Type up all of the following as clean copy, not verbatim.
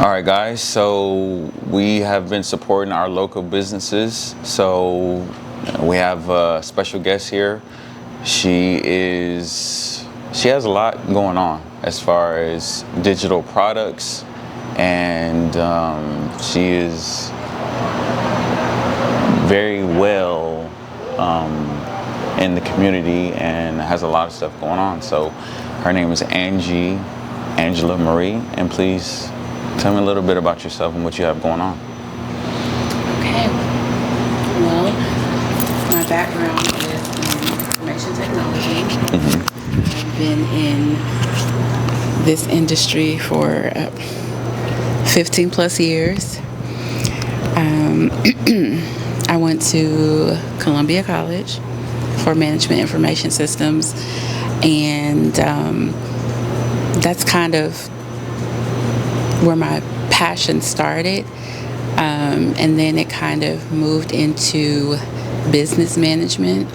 All right, guys, so we have been supporting our local businesses. So we have a special guest here. She has a lot going on as far as digital products, and she is very well in the community and has a lot of stuff going on. So her name is Angela Marie, and please tell me a little bit about yourself and what you have going on. Okay. Well, my background is in information technology. I've been in this industry for 15 plus years. I went to Columbia College for Management Information Systems, and that's kind of where my passion started, and then it kind of moved into business management,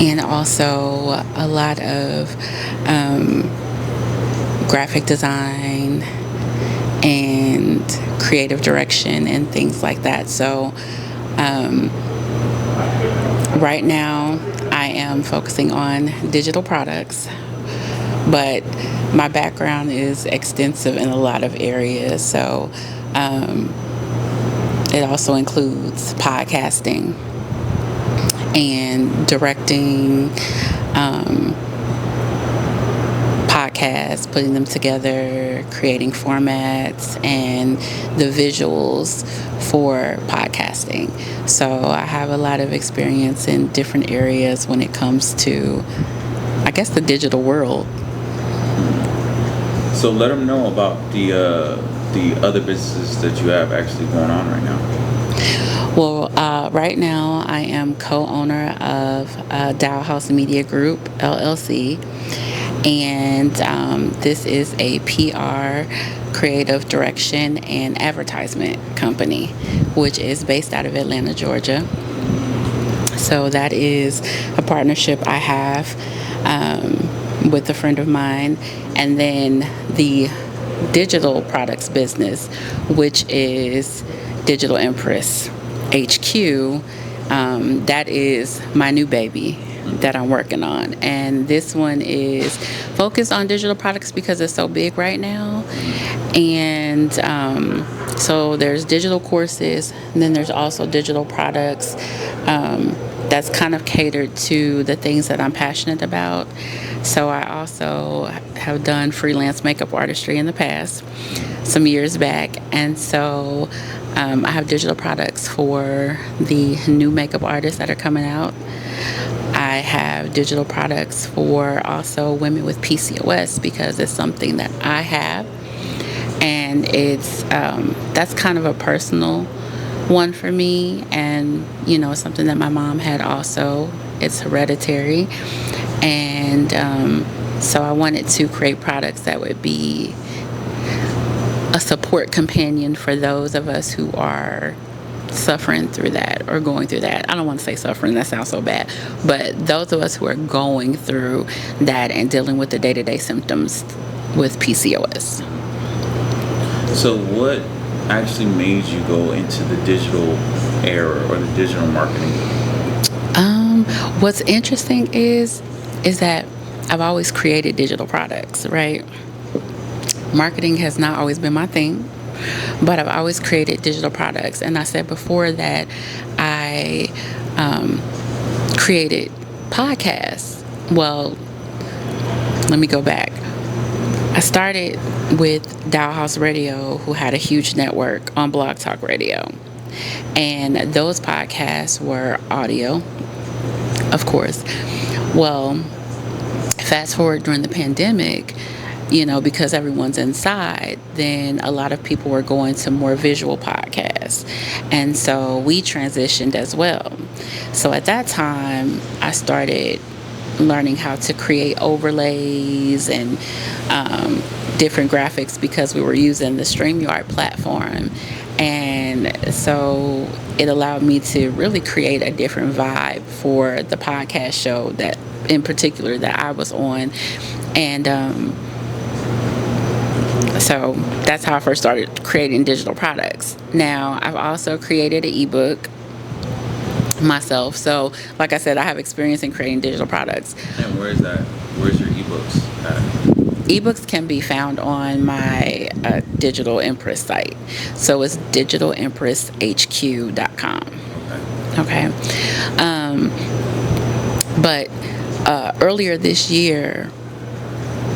and also a lot of graphic design and creative direction and things like that. So right now I am focusing on digital products, but my background is extensive in a lot of areas. So it also includes podcasting and directing podcasts, putting them together, creating formats, and the visuals for podcasting. So I have a lot of experience in different areas when it comes to, I guess, the digital world. So let them know about the other businesses that you have actually going on right now. Well, right now I am co-owner of Dow House Media Group, LLC, and this is a PR, creative direction, and advertisement company, which is based out of Atlanta, Georgia. So that is a partnership I have with a friend of mine. And then the digital products business, which is Digital Empress HQ, that is my new baby that I'm working on. And this one is focused on digital products because it's so big right now. And so there's digital courses, and then there's also digital products that's kind of catered to the things that I'm passionate about. So I also have done freelance makeup artistry in the past, some years back. And so I have digital products for the new makeup artists that are coming out. I have digital products for also women with PCOS because it's something that I have. And it's that's kind of a personal one for me, and something that my mom had also. It's hereditary, and so I wanted to create products that would be a support companion for those of us who are suffering through that or going through that. I don't want to say suffering, that sounds so bad, but those of us who are going through that and dealing with the day-to-day symptoms with PCOS. So what actually made you go into the digital era or the digital marketing? What's interesting is that I've always created digital products, right? Marketing has not always been my thing, but I've always created digital products. And I said before that I created podcasts. Well, let me go back. I started with Dow House Radio, who had a huge network on Blog Talk Radio. And those podcasts were audio, of course. Well, fast forward during the pandemic, because everyone's inside, then a lot of people were going to more visual podcasts. And so we transitioned as well. So at that time, I started learning how to create overlays and different graphics because we were using the StreamYard platform. And so it allowed me to really create a different vibe for the podcast show that in particular that I was on. And So that's how I first started creating digital products. Now, I've also created an ebook myself. So, like I said, I have experience in creating digital products. And where's that? Where's your ebooks at? Ebooks can be found on my digital impress site. So it's digitalimpresshq.com. Okay. But earlier this year,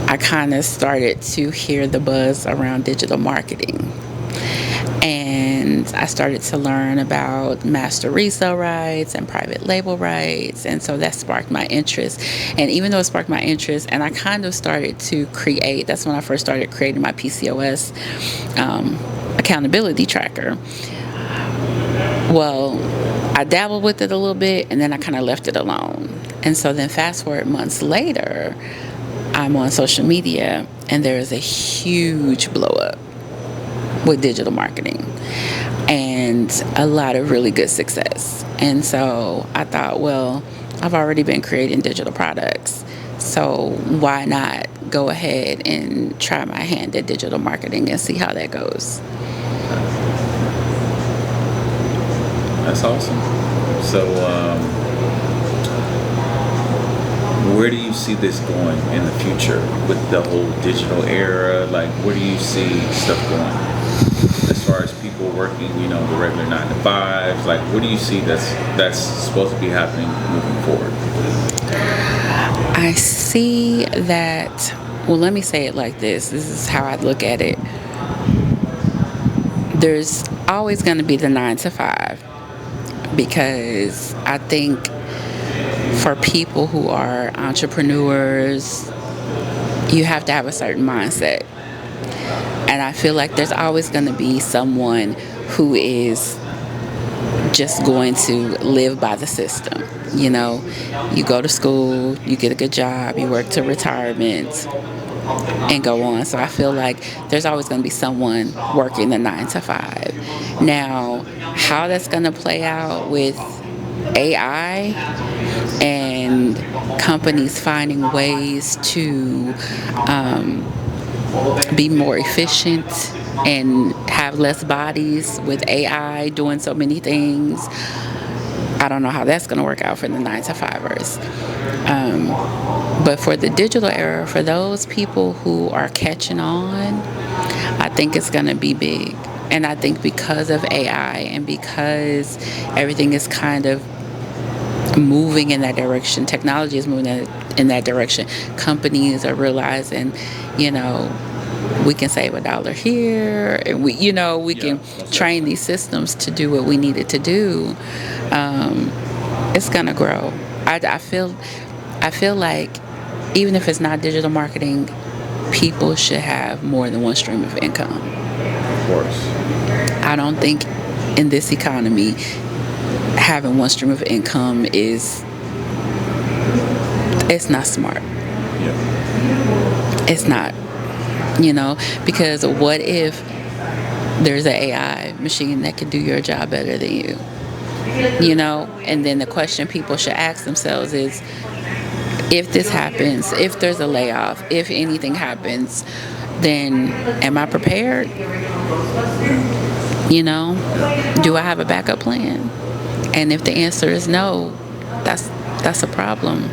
I kind of started to hear the buzz around digital marketing. And I started to learn about master resale rights and private label rights. And so that sparked my interest. And even though it sparked my interest, and I kind of started to create, that's when I first started creating my PCOS accountability tracker. Well, I dabbled with it a little bit, and then I kind of left it alone. And so then fast forward months later, I'm on social media, and there is a huge blow up with digital marketing and a lot of really good success. And so I thought, well, I've already been creating digital products, so why not go ahead and try my hand at digital marketing and see how that goes. That's awesome. So, where do you see this going in the future with the whole digital era? Like, where do you see stuff going? As far as people working, the regular 9 to 5s, like, what do you see that's supposed to be happening moving forward? I see that, well, let me say it like this. This is how I look at it. There's always going to be the 9 to 5, because I think for people who are entrepreneurs, you have to have a certain mindset. And I feel like there's always going to be someone who is just going to live by the system. You go to school, you get a good job, you work to retirement, and go on. So I feel like there's always going to be someone working the 9 to 5. Now, how that's going to play out with AI and companies finding ways to be more efficient and have less bodies with AI doing so many things, I don't know how that's going to work out for the 9 to 5ers. But for the digital era, for those people who are catching on, I think it's going to be big. And I think because of AI and because everything is kind of moving in that direction, technology is moving in that direction, companies are realizing, we can save $1 here, and we can train these systems to do what we need it to do. It's gonna grow. I feel like even if it's not digital marketing, people should have more than one stream of income. Of course. I don't think in this economy having one stream of income it's not smart. Yeah. It's not. Because what if there's an AI machine that can do your job better than you? And then the question people should ask themselves is, if this happens, if there's a layoff, if anything happens, then am I prepared? Do I have a backup plan? And if the answer is no, that's a problem.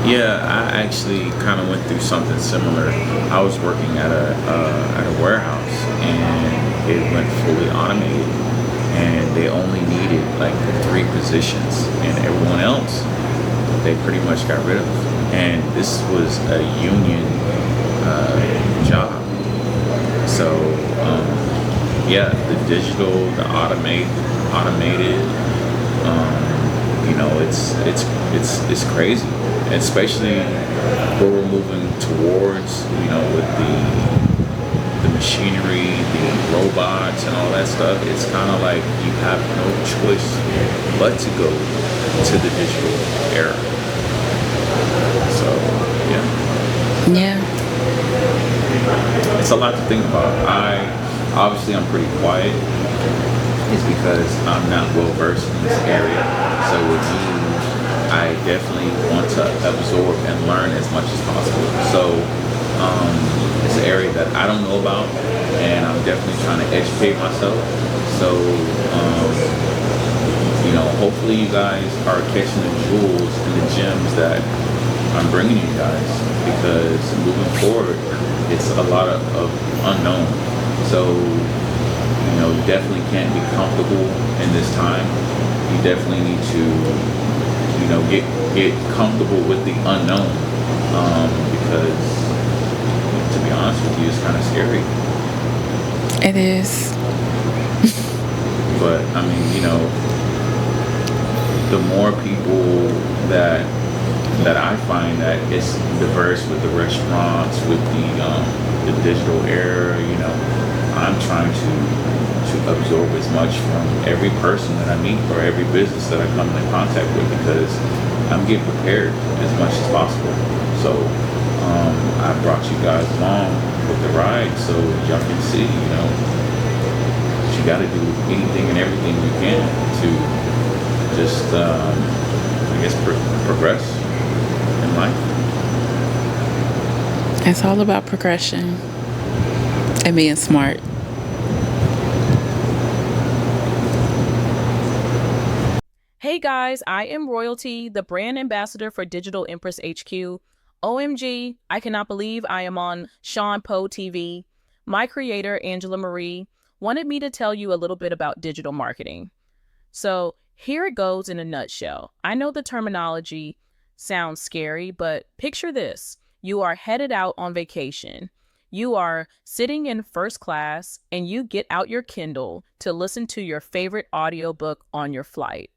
Yeah, I actually kind of went through something similar. I was working at a warehouse, and it went fully automated, and they only needed like 3 positions, and everyone else they pretty much got rid of. And this was a union job. So the digital, the automated. It's crazy, especially where we're moving towards, with the machinery, the robots, and all that stuff. It's kind of like you have no choice but to go to the digital era. So Yeah. it's a lot to think about. I'm pretty quiet. It's because I'm not well versed in this area. So with you, I definitely want to absorb and learn as much as possible. So It's an area that I don't know about, and I'm definitely trying to educate myself. So, hopefully you guys are catching the jewels and the gems that I'm bringing you guys, because moving forward, it's a lot of unknown. So, you definitely can't be comfortable in this time. You definitely need to, get comfortable with the unknown, because to be honest with you, it's kind of scary. It is. But I mean, the more people that I find that it's diverse with the restaurants, with the digital era, I'm trying to absorb as much from every person that I meet or every business that I come in contact with, because I'm getting prepared as much as possible. So I brought you guys along with the ride so y'all can see, you got to do anything and everything you can to just, I guess, progress in life. It's all about progression and being smart. Hey guys, I am Royalty, the brand ambassador for Digital Empress HQ. OMG, I cannot believe I am on SeanPo TV. My creator, Angela Marie, wanted me to tell you a little bit about digital marketing. So here it goes in a nutshell. I know the terminology sounds scary, but picture this. You are headed out on vacation. You are sitting in first class and you get out your Kindle to listen to your favorite audiobook on your flight.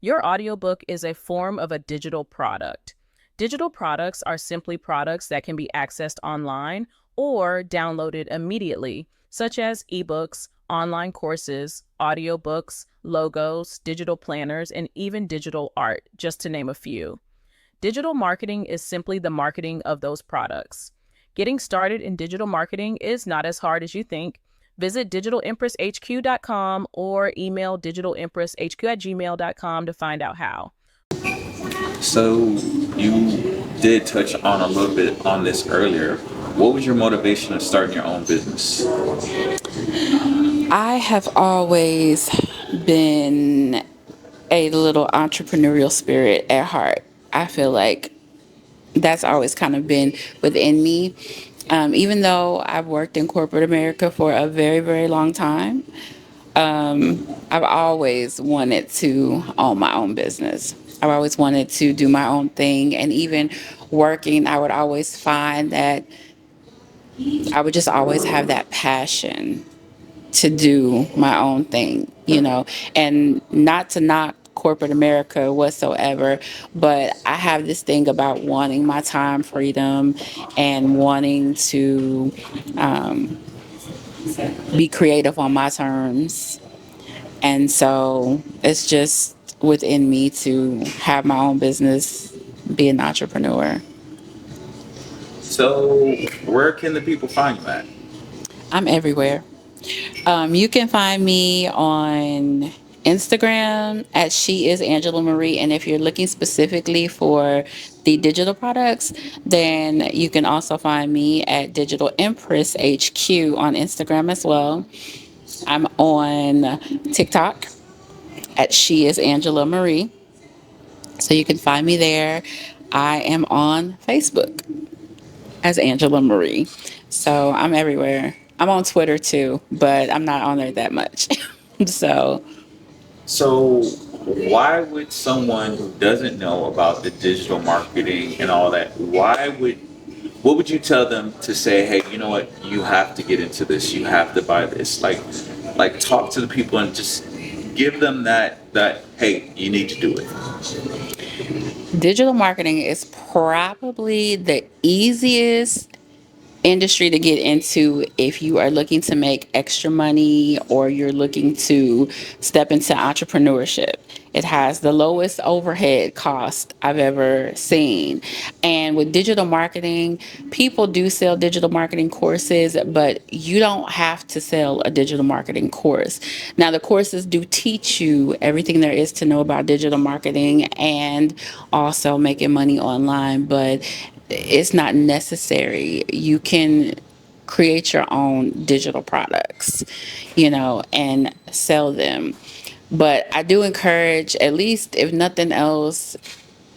Your audiobook is a form of a digital product. Digital products are simply products that can be accessed online or downloaded immediately, such as ebooks, online courses, audiobooks, logos, digital planners, and even digital art, just to name a few. Digital marketing is simply the marketing of those products. Getting started in digital marketing is not as hard as you think. Visit digitalempresshq.com or email digitalempresshq@gmail.com to find out how. So you did touch on a little bit on this earlier. What was your motivation of starting your own business? I have always been a little entrepreneurial spirit at heart. I feel like that's always kind of been within me. Even though I've worked in corporate America for a very, very long time, I've always wanted to own my own business. I've always wanted to do my own thing. And even working, I would always find that I would just always have that passion to do my own thing, and not to knock corporate America whatsoever, but I have this thing about wanting my time freedom and wanting to be creative on my terms. And so it's just within me to have my own business, be an entrepreneur. So where can the people find you at? I'm everywhere. You can find me on Instagram at She Is Angela Marie. And if you're looking specifically for the digital products, then you can also find me at Digital Empress HQ on Instagram as well. I'm on TikTok at She Is Angela Marie. So you can find me there. I am on Facebook as Angela Marie. So I'm everywhere. I'm on Twitter too, but I'm not on there that much. So So why would someone who doesn't know about the digital marketing and all that, what would you tell them to say, hey, you know what, you have to get into this, you have to buy this, like talk to the people and just give them that hey, you need to do it. digital marketing is probably the easiest industry to get into if you are looking to make extra money or you're looking to step into entrepreneurship. It has the lowest overhead cost I've ever seen. And with digital marketing, people do sell digital marketing courses, but you don't have to sell a digital marketing course. Now, the courses do teach you everything there is to know about digital marketing and also making money online, but it's not necessary. You can create your own digital products, and sell them. But I do encourage, at least if nothing else,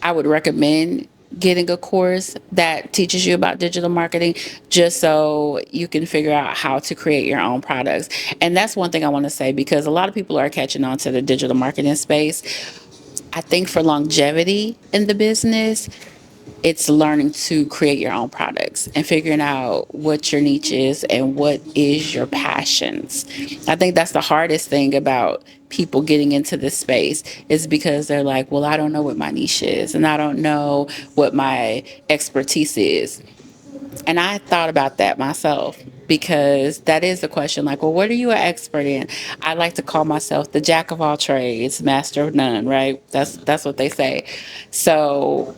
I would recommend getting a course that teaches you about digital marketing, just so you can figure out how to create your own products. And that's one thing I want to say, because a lot of people are catching on to the digital marketing space. I think for longevity in the business, it's learning to create your own products and figuring out what your niche is and what is your passions. I think that's the hardest thing about people getting into this space, is because they're like, well, I don't know what my niche is and I don't know what my expertise is. And I thought about that myself, because that is the question, like, well, what are you an expert in? I like to call myself the jack of all trades, master of none, right? That's what they say. So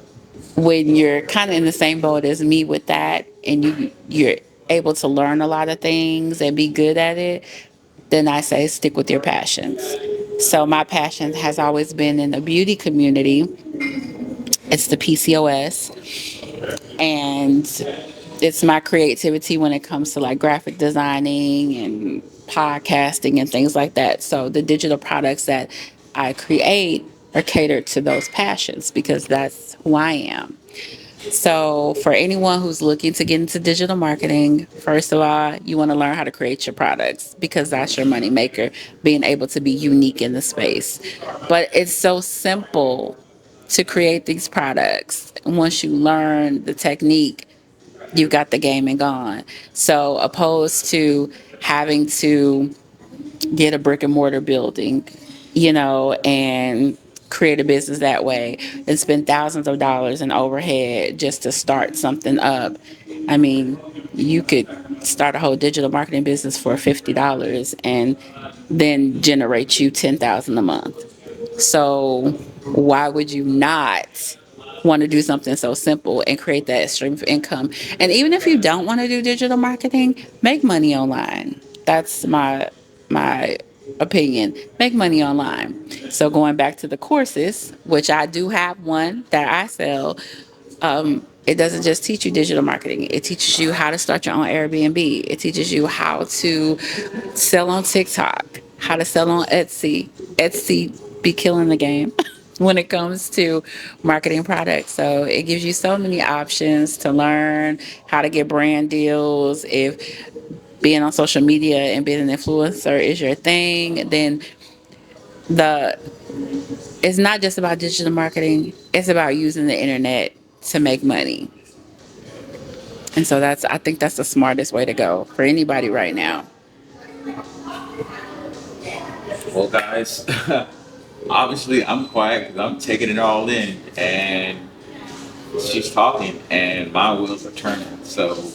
when you're kind of in the same boat as me with that, and you're able to learn a lot of things and be good at it, then I say stick with your passions. So my passion has always been in the beauty community. It's the PCOS, and it's my creativity when it comes to like graphic designing and podcasting and things like that. So the digital products that I create are catered to those passions, because that's who I am. So, for anyone who's looking to get into digital marketing, first of all, you want to learn how to create your products, because that's your money maker, being able to be unique in the space. But it's so simple to create these products. Once you learn the technique, you've got the game and gone. So, opposed to having to get a brick and mortar building, and create a business that way and spend thousands of dollars in overhead just to start something up. I mean, you could start a whole digital marketing business for $50 and then generate you 10,000 a month. So why would you not want to do something so simple and create that stream of income? And even if you don't want to do digital marketing, make money online. That's my opinion. Make money online. So going back to the courses, which I do have one that I sell, it doesn't just teach you digital marketing. It teaches you how to start your own Airbnb. It teaches you how to sell on TikTok, how to sell on Etsy. Etsy be killing the game when it comes to marketing products. So it gives you so many options to learn how to get brand deals. If being on social media and being an influencer is your thing, then the it's not just about digital marketing. It's about using the internet to make money. And so I think that's the smartest way to go for anybody right now. Well, guys, obviously I'm quiet because I'm taking it all in, and she's talking, and my wheels are turning. So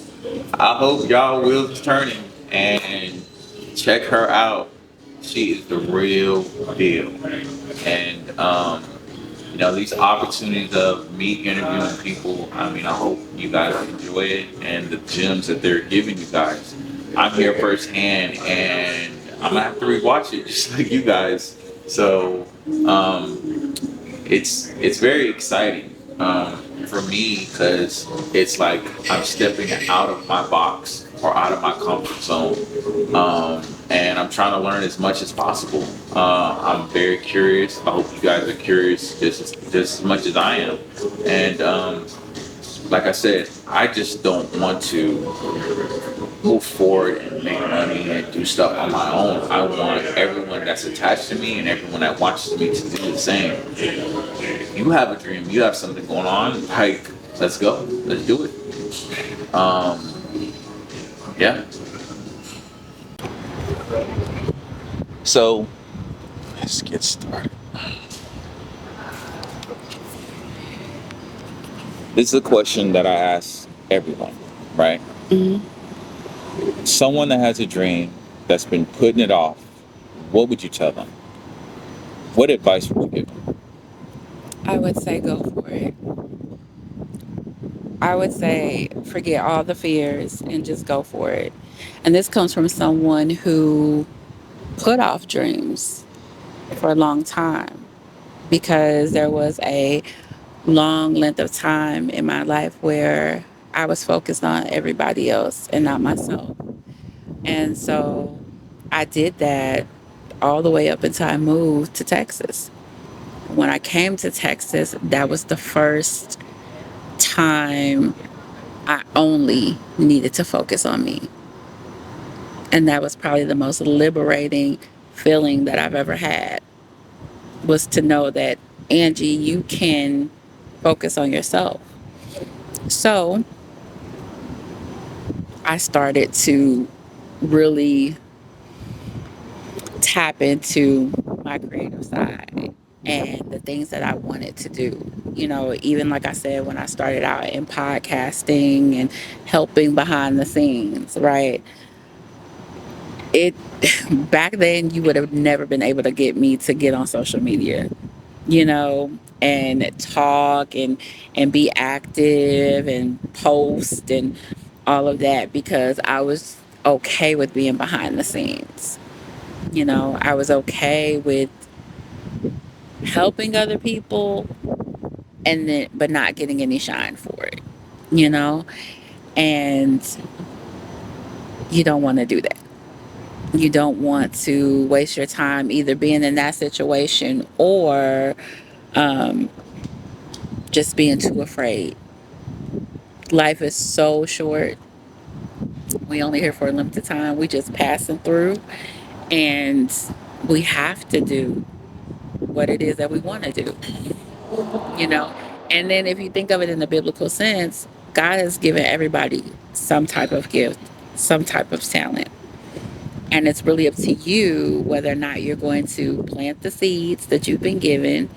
I hope y'all wheels are turning and check her out. She is the real deal, and these opportunities of me interviewing people. I mean, I hope you guys enjoy it and the gems that they're giving you guys. I'm here firsthand, and I'm gonna have to rewatch it just like you guys. So it's very exciting for me, because it's like I'm stepping out of my box or out of my comfort zone, and I'm trying to learn as much as possible. I'm very curious. I hope you guys are curious just as much as I am. And like I said, I just don't want to move forward and make money and do stuff on my own. I want everyone that's attached to me and everyone that watches me to do the same. If you have a dream, you have something going on, like, let's go, let's do it. Yeah. So let's get started. This is a question that I ask everyone, right? Someone that has a dream that's been putting it off, what would you tell them? What advice would you give them? I would say go for it. I would say forget all the fears and just go for it. And this comes from someone who put off dreams for a long time, because there was a long length of time in my life where I was focused on everybody else and not myself. And so I did that all the way up until I moved to Texas. When I came to Texas, that was the first time I only needed to focus on me. And that was probably the most liberating feeling that I've ever had, was to know that, Angie, you can focus on yourself. So I started to really tap into my creative side and the things that I wanted to do. You know, even like I said, when I started out in podcasting and helping behind the scenes, right? It back then you would have never been able to get me to get on social media, you know, and talk and be active and post and all of that, because I was okay with being behind the scenes. You know, I was okay with helping other people and then but not getting any shine for it, you know? And you don't want to do that. You don't want to waste your time either being in that situation or um, just being too afraid. Life is so short. We only here for a limited time. We just passing through, and we have to do what it is that we want to do, you know. And then if you think of it in the biblical sense, God has given everybody some type of gift, some type of talent. And it's really up to you whether or not you're going to plant the seeds that you've been given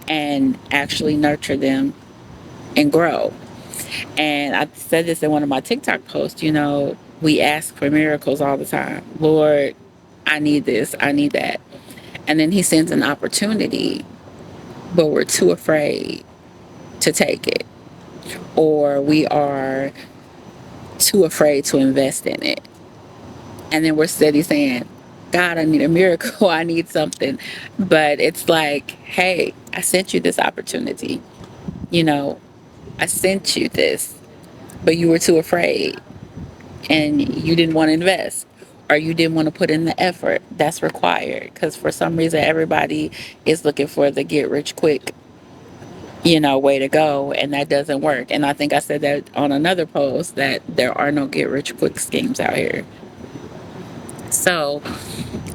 and actually nurture them and grow. And I said this in one of my TikTok posts, you know, we ask for miracles all the time. Lord, I need this, I need that. And then he sends an opportunity, but we're too afraid to take it, or we are too afraid to invest in it. And then we're steady saying, God, I need a miracle, I need something. But it's like, hey, I sent you this opportunity. You know, I sent you this, but you were too afraid and you didn't want to invest, or you didn't want to put in the effort that's required. Because for some reason, everybody is looking for the get rich quick, you know, way to go, and that doesn't work. And I think I said that on another post, that there are no get rich quick schemes out here. So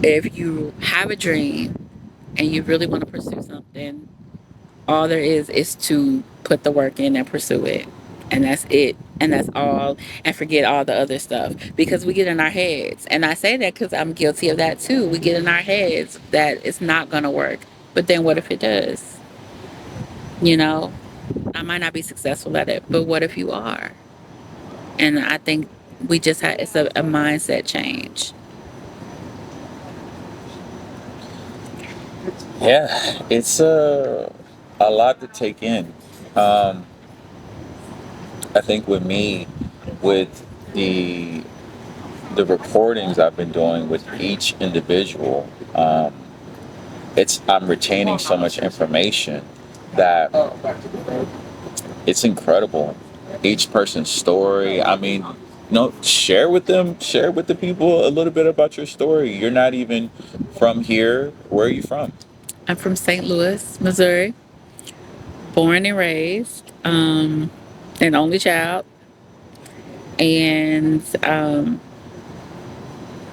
if you have a dream and you really want to pursue something, all there is to put the work in and pursue it. And that's it. And that's all. And forget all the other stuff. Because we get in our heads. And I say that because I'm guilty of that too. We get in our heads that it's not going to work. But then what if it does? You know, I might not be successful at it, but what if you are? And I think we just have, it's a mindset change. Yeah, it's a lot to take in. Um, I think with me, with the the recordings I've been doing with each individual, it's I'm retaining so much information that it's incredible. Each person's story. I mean, share with them, share with the people a little bit about your story. You're not even from here. Where are you from? I'm from St. Louis, Missouri, born and raised, an only child. And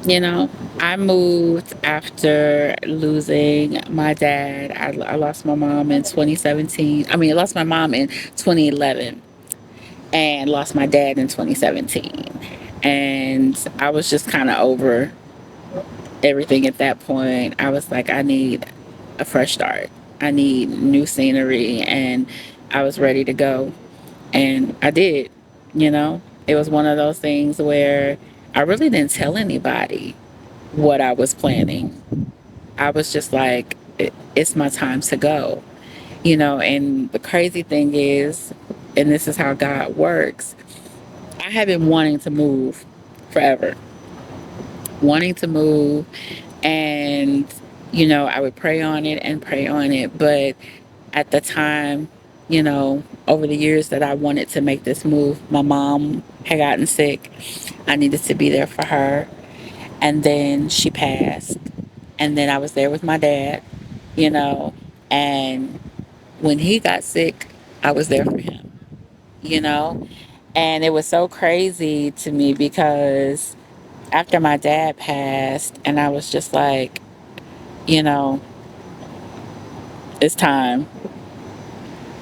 you know, I moved after losing my dad. I lost my mom in 2017. I mean, I lost my mom in 2011 and lost my dad in 2017. And I was just kind of over everything at that point. I was like, I need a fresh start. I need new scenery. And I was ready to go. And I did, you know. It was one of those things where I really didn't tell anybody what I was planning. I was just like, it's my time to go, you know. And the crazy thing is, and this is how God works, I have been wanting to move forever, wanting to move. And, you know, I would pray on it and pray on it. But at the time, over the years that I wanted to make this move. My mom had gotten sick. I needed to be there for her. And then she passed. And then I was there with my dad, you know, and when he got sick, I was there for him, you know. And it was so crazy to me because after my dad passed, and I was just like, you know, it's time.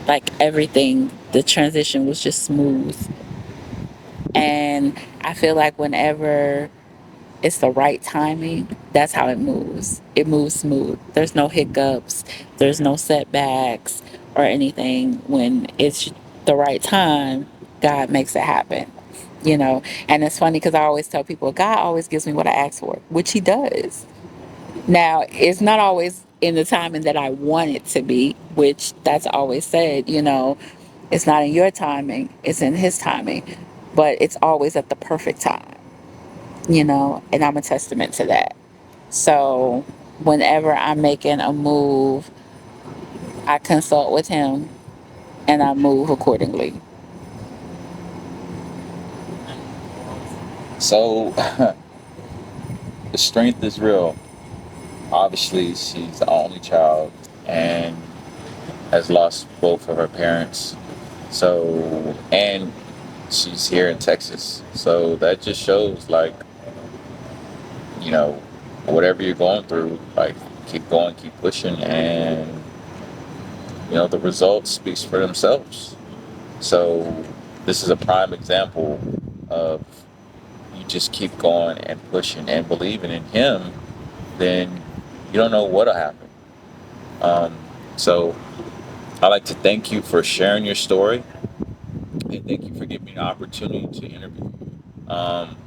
Like everything, the transition was just smooth. And I feel like whenever it's the right timing, that's how it moves. It moves smooth. There's no hiccups, there's no setbacks or anything. When it's the right time, God makes it happen. And it's funny because I always tell people, God always gives me what I ask for, which He does. Now, it's not always in the timing that I want it to be, which that's always said, it's not in your timing, it's in His timing, but it's always at the perfect time, and I'm a testament to that. So, whenever I'm making a move, I consult with Him and I move accordingly. So the strength is real. Obviously, she's the only child and has lost both of her parents. So, and she's here in Texas. So that just shows, like, you know, whatever you're going through, like, keep going, keep pushing, and, the results speaks for themselves. So this is a prime example of you just keep going and pushing and believing in Him, then you don't know what'll happen. So I'd like to thank you for sharing your story, and thank you for giving me the opportunity to interview. Um,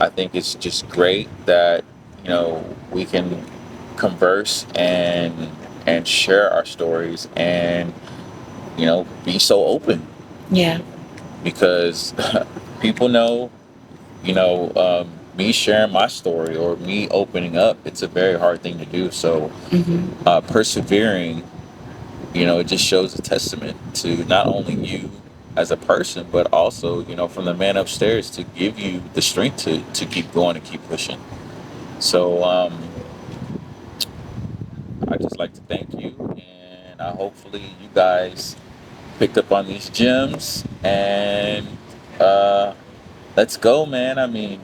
I think it's just great that we can converse and share our stories and be so open, Yeah. because people know me sharing my story or me opening up, it's a very hard thing to do. So persevering, it just shows a testament to not only you as a person, but also, from the man upstairs to give you the strength to keep going and keep pushing. So I just like to thank you, and hopefully you guys picked up on these gems, and let's go, man. I mean,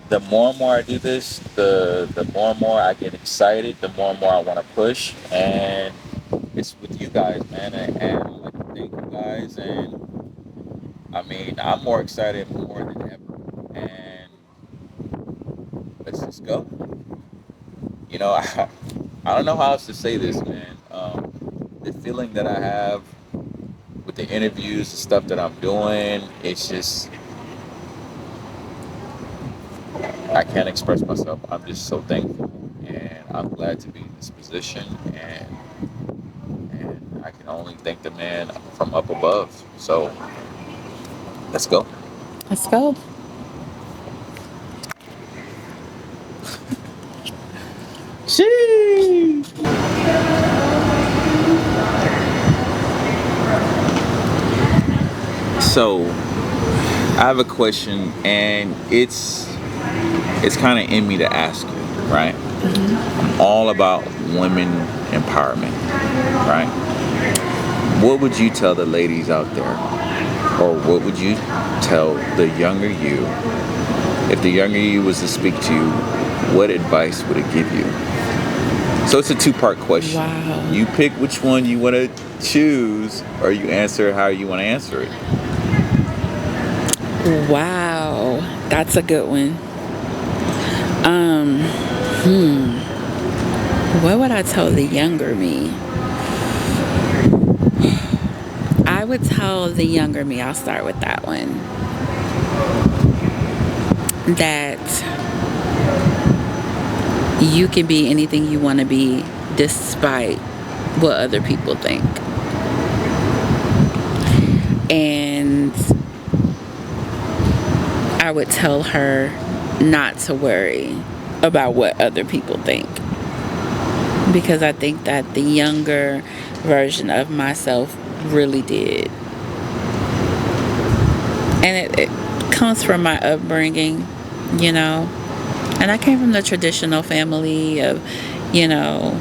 the more and more I do this, the more and more I get excited, the more and more I want to push, and it's with you guys, man. And I'd like to thank you guys, and I mean, I'm more excited more than ever, and let's just go. I don't know how else to say this, man. The feeling that I have with the interviews, the stuff that I'm doing, it's just, I can't express myself. I'm just so thankful, and I'm glad to be in this position, and I can only thank the man from up above. So let's go. Let's go. Sheesh. So I have a question, and it's kind of in me to ask you, right? I'm all about women empowerment, right? What would you tell the ladies out there, or what would you tell the younger you, if the younger you was to speak to you? What advice would it give you? So it's a two-part question. Wow. You pick which one you want to choose, or you answer how you want to answer it. Wow, that's a good one. What would I tell the younger me? I would tell the younger me, I'll start with that one, that you can be anything you want to be despite what other people think. And I would tell her not to worry about what other people think, because I think that the younger version of myself really did. And it comes from my upbringing, you know. And I came from the traditional family of, you know,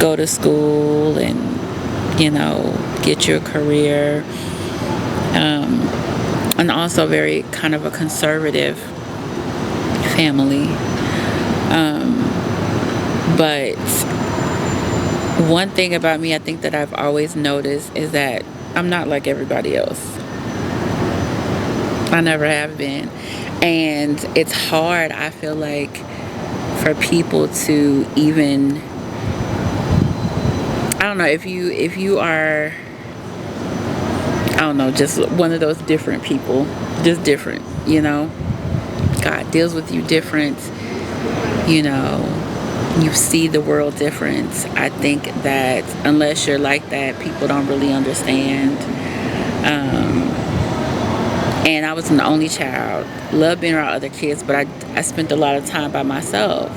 go to school and, you know, get your career. And also very kind of a conservative family. But one thing about me I think that I've always noticed is that I'm not like everybody else. I never have been. And it's hard, I feel like, for people to even, I don't know, if you are, I don't know, just one of those different people, just different, you know. God deals with you different, you know. You see the world different. I think that unless you're like that, people don't really understand. And I was an only child. Loved being around other kids, but I spent a lot of time by myself.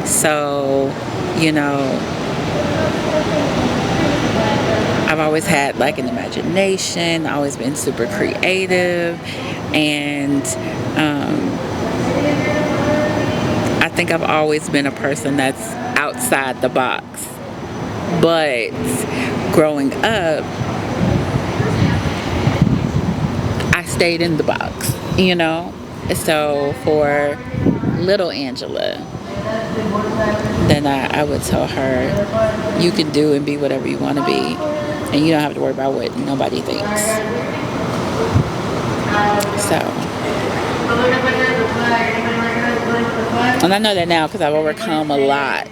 So, you know, I've always had like an imagination, always been super creative, and I think I've always been a person that's outside the box. But growing up, I stayed in the box, you know. So for little Angela, then I would tell her, you can do and be whatever you want to be, and you don't have to worry about what nobody thinks. So, and I know that now because I've overcome a lot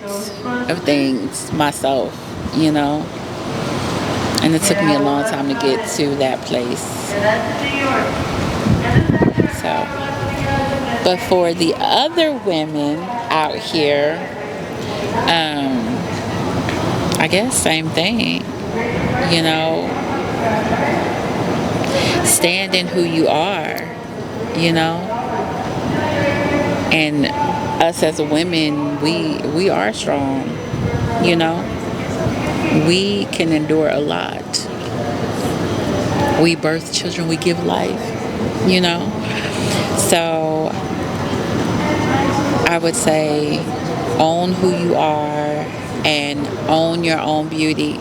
of things myself, you know. And it took me a long time to get to that place. So, but for the other women out here, I guess same thing, you know. Stand in who you are, you know. And us as women, we are strong, you know. We can endure a lot. We birth children, we give life, you know. So I would say own who you are and own your own beauty,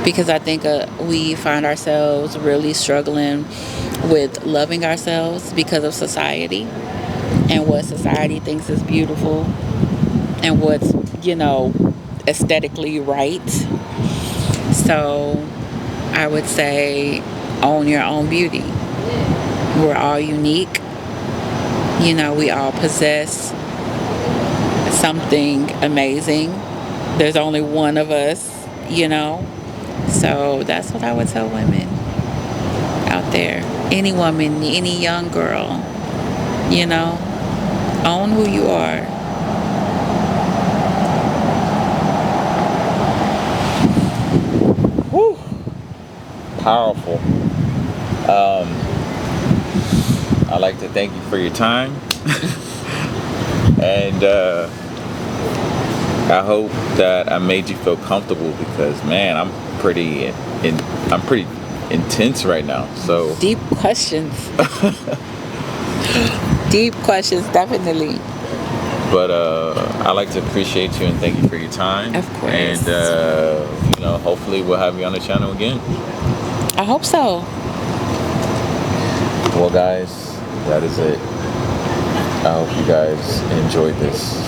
because I think we find ourselves really struggling with loving ourselves because of society and what society thinks is beautiful and what's, you know, aesthetically right. So I would say own your own beauty. We're all unique. You know, we all possess something amazing. There's only one of us, you know. So that's what I would tell women out there. Any woman, any young girl, you know, own who you are. Woo. Powerful. I'd like to thank you for your time. And I hope that I made you feel comfortable, because man, I'm pretty intense right now. So Deep questions. Deep questions, definitely. But I like to appreciate you and thank you for your time. Of course. And you know, hopefully we'll have you on the channel again. I hope so. Well, guys, that is it. I hope you guys enjoyed this.